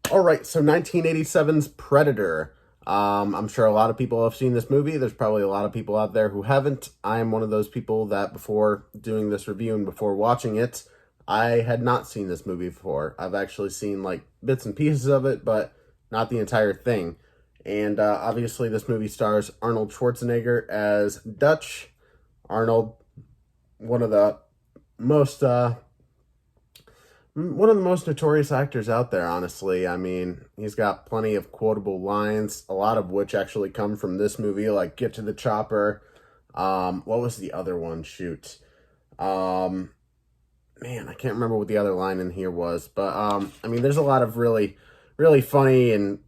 All right, so 1987's Predator. I'm sure a lot of people have seen this movie. There's probably a lot of people out there who haven't. I am one of those people that before doing this review and before watching it, I had not seen this movie before. I've actually seen like bits and pieces of it, but not the entire thing. And obviously, this movie stars Arnold Schwarzenegger as Dutch. Arnold, one of the most notorious actors out there, honestly. I mean, he's got plenty of quotable lines, a lot of which actually come from this movie, like Get to the Chopper. What was the other one? Shoot. Man, I can't remember what the other line in here was, but I mean, there's a lot of really, really funny and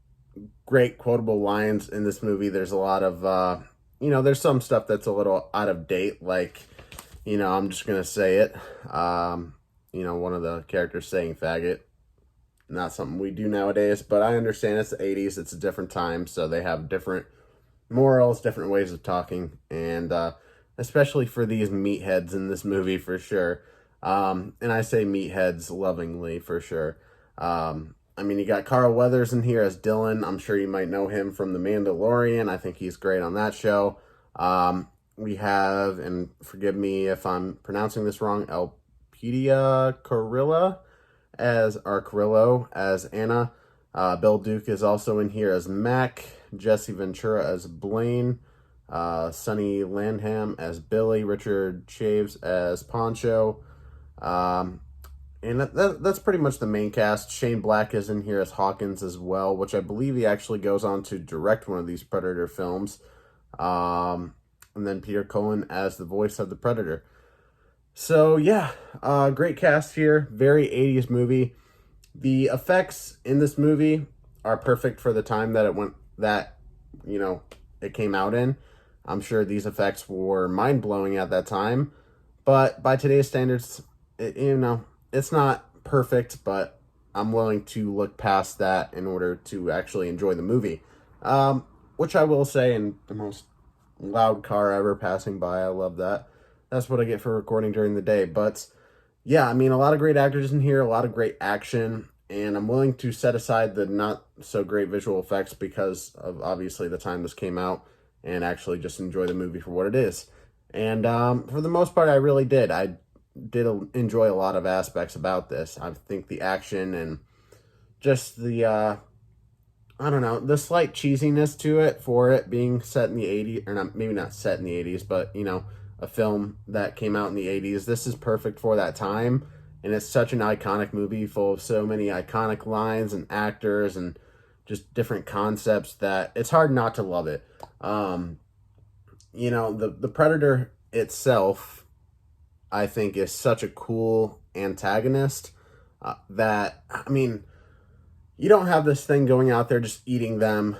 great quotable lines in this movie. There's a lot of, there's some stuff that's a little out of date, like, I'm just gonna say it. One of the characters saying faggot. Not something we do nowadays, but I understand it's the 80s. It's a different time, so they have different morals, different ways of talking, and especially for these meatheads in this movie, for sure. And I say meatheads lovingly, for sure. I mean, you got Carl Weathers in here as Dylan. I'm sure you might know him from The Mandalorian. I think he's great on that show. We have, and forgive me if I'm pronouncing this wrong, Carrillo as Anna. Bill Duke is also in here as Mac. Jesse Ventura as Blaine. Sonny Landham as Billy. Richard Chaves as Poncho. And that's pretty much the main cast. Shane Black is in here as Hawkins as well, which I believe he actually goes on to direct one of these Predator films. And then Peter Cullen as the voice of the Predator. So yeah, great cast here. Very 80s movie. The effects in this movie are perfect for the time that it came out in. I'm sure these effects were mind-blowing at that time, but by today's standards, it's not perfect, but I'm willing to look past that in order to actually enjoy the movie. Which I will say, in the most loud car ever passing by, I love that. That's what I get for recording during the day. But yeah, I mean, a lot of great actors in here, a lot of great action, and I'm willing to set aside the not so great visual effects because of obviously the time this came out and actually just enjoy the movie for what it is. And for the most part, I really did. I did enjoy a lot of aspects about this. I think the action and just the the slight cheesiness to it for it being set in the 80s, or not, maybe not set in the 80s, but, a film that came out in the 80s. This is perfect for that time, and it's such an iconic movie full of so many iconic lines and actors and just different concepts that it's hard not to love it. The Predator itself, I think, is such a cool antagonist that, I mean, you don't have this thing going out there just eating them,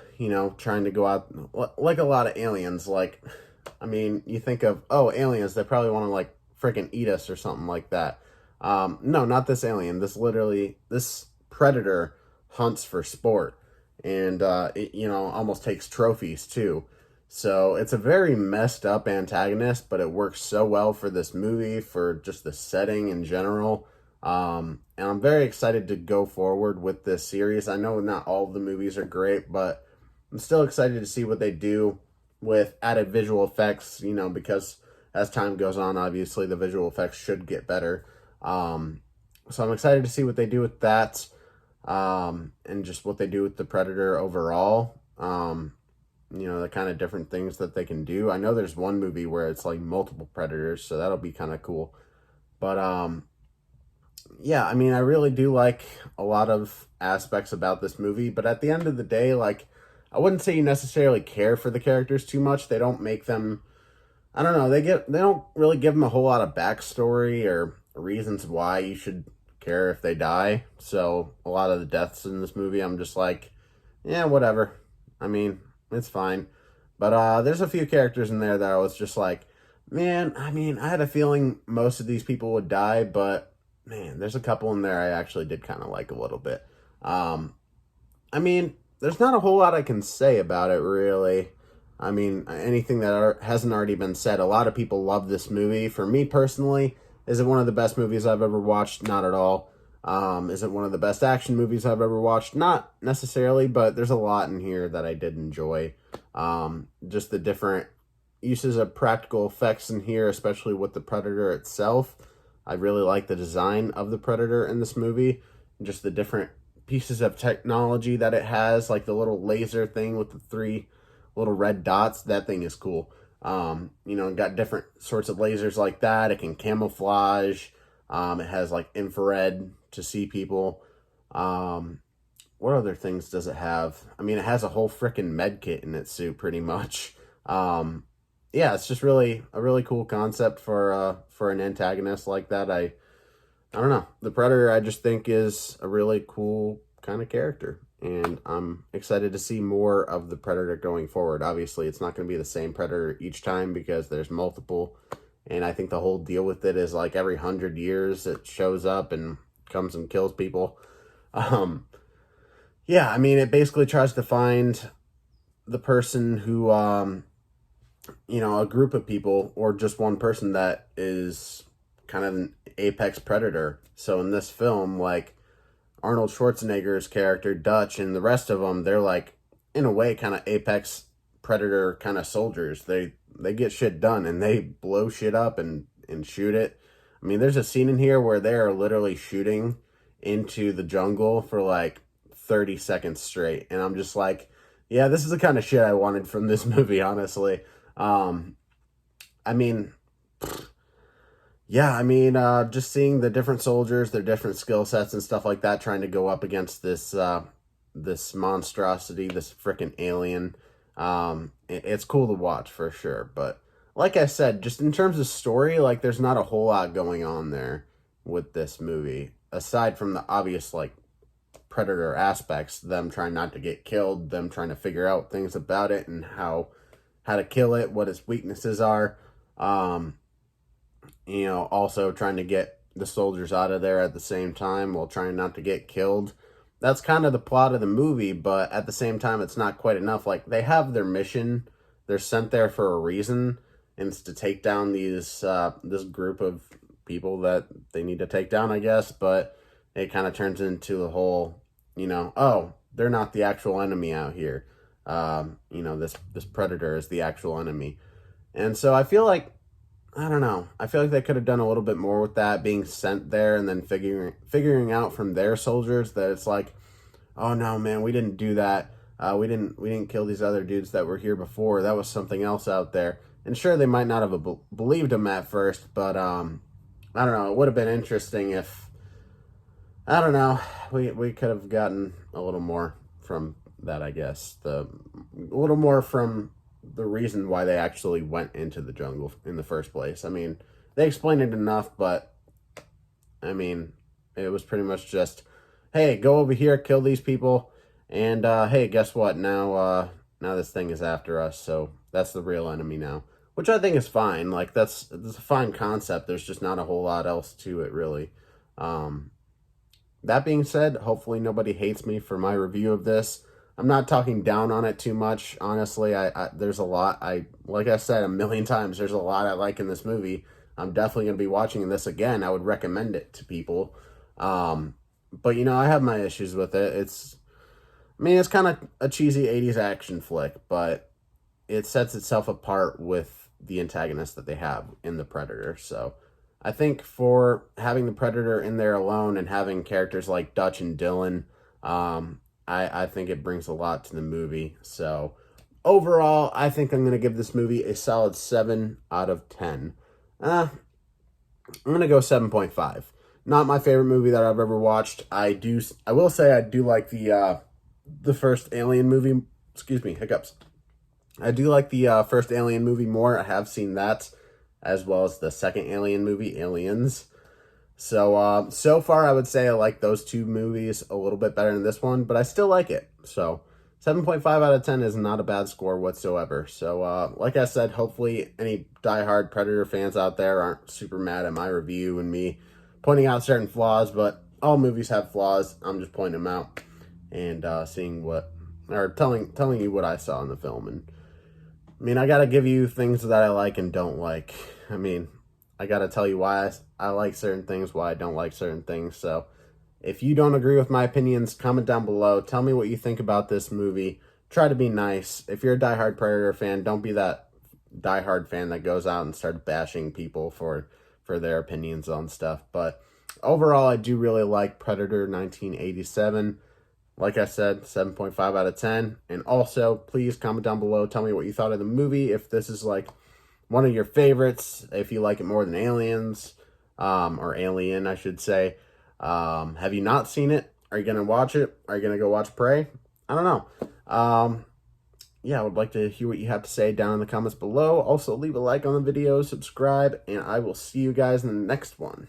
trying to go out like a lot of aliens. Like, I mean, you think of, aliens, they probably want to like freaking eat us or something like that. No, not this alien. This Predator hunts for sport and, almost takes trophies too. So it's a very messed up antagonist, but it works so well for this movie, for just the setting in general. And I'm very excited to go forward with this series. I know not all of the movies are great, but I'm still excited to see what they do with added visual effects, because as time goes on, obviously the visual effects should get better. So I'm excited to see what they do with that, and just what they do with the Predator overall. The kind of different things that they can do. I know there's one movie where it's like multiple Predators, so that'll be kind of cool. But, yeah, I mean, I really do like a lot of aspects about this movie, but at the end of the day, like, I wouldn't say you necessarily care for the characters too much. They don't make them, I don't know, they don't really give them a whole lot of backstory or reasons why you should care if they die. So a lot of the deaths in this movie, I'm just like, yeah, whatever. I mean, it's fine. But there's a few characters in there that I was just like, man, I mean, I had a feeling most of these people would die, but man, there's a couple in there I actually did kind of like a little bit. I mean, there's not a whole lot I can say about it, really. I mean, anything that hasn't already been said. A lot of people love this movie. For me personally, is it one of the best movies I've ever watched? Not at all. Isn't one of the best action movies I've ever watched. Not necessarily, but there's a lot in here that I did enjoy. Just the different uses of practical effects in here, especially with the Predator itself. I really like the design of the Predator in this movie. Just the different pieces of technology that it has, like the little laser thing with the 3 little red dots. That thing is cool. It got different sorts of lasers like that. It can camouflage. It has like infrared to see people. What other things does it have? I mean, it has a whole freaking med kit in its suit, pretty much. Yeah, it's just really a really cool concept for an antagonist like that. I don't know. The Predator, I just think, is a really cool kind of character, and I'm excited to see more of the Predator going forward. Obviously, it's not going to be the same Predator each time because there's multiple, and I think the whole deal with it is like every 100 years it shows up and comes and kills people. Yeah, I mean, it basically tries to find the person who, a group of people or just one person that is kind of an apex predator. So in this film, like Arnold Schwarzenegger's character, Dutch, and the rest of them, they're like, in a way, kind of apex predator kind of soldiers. They get shit done and they blow shit up and shoot it. I mean, there's a scene in here where they are literally shooting into the jungle for like 30 seconds straight. And I'm just like, yeah, this is the kind of shit I wanted from this movie, honestly. I mean, just seeing the different soldiers, their different skill sets and stuff like that, trying to go up against this monstrosity, this freaking alien. It's cool to watch for sure. But like I said, just in terms of story, like there's not a whole lot going on there with this movie, aside from the obvious like predator aspects, them trying not to get killed, them trying to figure out things about it and how to kill it, what its weaknesses are. Also trying to get the soldiers out of there at the same time while trying not to get killed. That's kind of the plot of the movie, but at the same time, it's not quite enough. Like, they have their mission. They're sent there for a reason, and it's to take down this group of people that they need to take down, I guess, but it kind of turns into the whole, oh, they're not the actual enemy out here. This predator is the actual enemy. And so I feel like, I don't know, I feel like they could have done a little bit more with that, being sent there and then figuring out from their soldiers that it's like, oh no, man, we didn't do that. We didn't kill these other dudes that were here before. That was something else out there. And sure, they might not have believed him at first, but I don't know. It would have been interesting if, I don't know, we could have gotten a little more from that, I guess. A little more from the reason why they actually went into the jungle in the first place. I mean, they explained it enough, but I mean, it was pretty much just, hey, go over here, kill these people, and hey, guess what? Now this thing is after us, so that's the real enemy now. Which I think is fine. Like, that's a fine concept. There's just not a whole lot else to it, really. That being said, hopefully nobody hates me for my review of this. I'm not talking down on it too much, honestly. There's a lot, like I said a million times, there's a lot I like in this movie. I'm definitely going to be watching this again. I would recommend it to people. But, I have my issues with it. It's kind of a cheesy 80s action flick, but it sets itself apart with the antagonist that they have in the Predator. So I think for having the Predator in there alone and having characters like Dutch and Dylan, I think it brings a lot to the movie. So overall, I think I'm going to give this movie a solid 7 out of 10. I'm going to go 7.5. Not my favorite movie that I've ever watched. I will say I do like the first Alien movie. Excuse me, hiccups. I do like the first Alien movie more. I have seen that, as well as the second Alien movie, Aliens. So, so far, I would say I like those two movies a little bit better than this one, but I still like it. So, 7.5 out of 10 is not a bad score whatsoever. So, like I said, hopefully any diehard Predator fans out there aren't super mad at my review and me pointing out certain flaws, but all movies have flaws. I'm just pointing them out and telling you what I saw in the film. And I gotta give you things that I like and don't like. I gotta tell you why I like certain things, why I don't like certain things. So If you don't agree with my opinions, comment down below. Tell me what you think about this movie. Try to be nice. If you're a diehard Predator fan, don't be that diehard fan that goes out and starts bashing people for their opinions on stuff. But overall, I do really like Predator 1987. Like I said, 7.5 out of 10. And also, please comment down below. Tell me what you thought of the movie. If this is like one of your favorites, if you like it more than Aliens, or Alien, I should say. Have you not seen it? Are you going to watch it? Are you going to go watch Prey? I don't know. Yeah, I would like to hear what you have to say down in the comments below. Also, leave a like on the video, subscribe, and I will see you guys in the next one.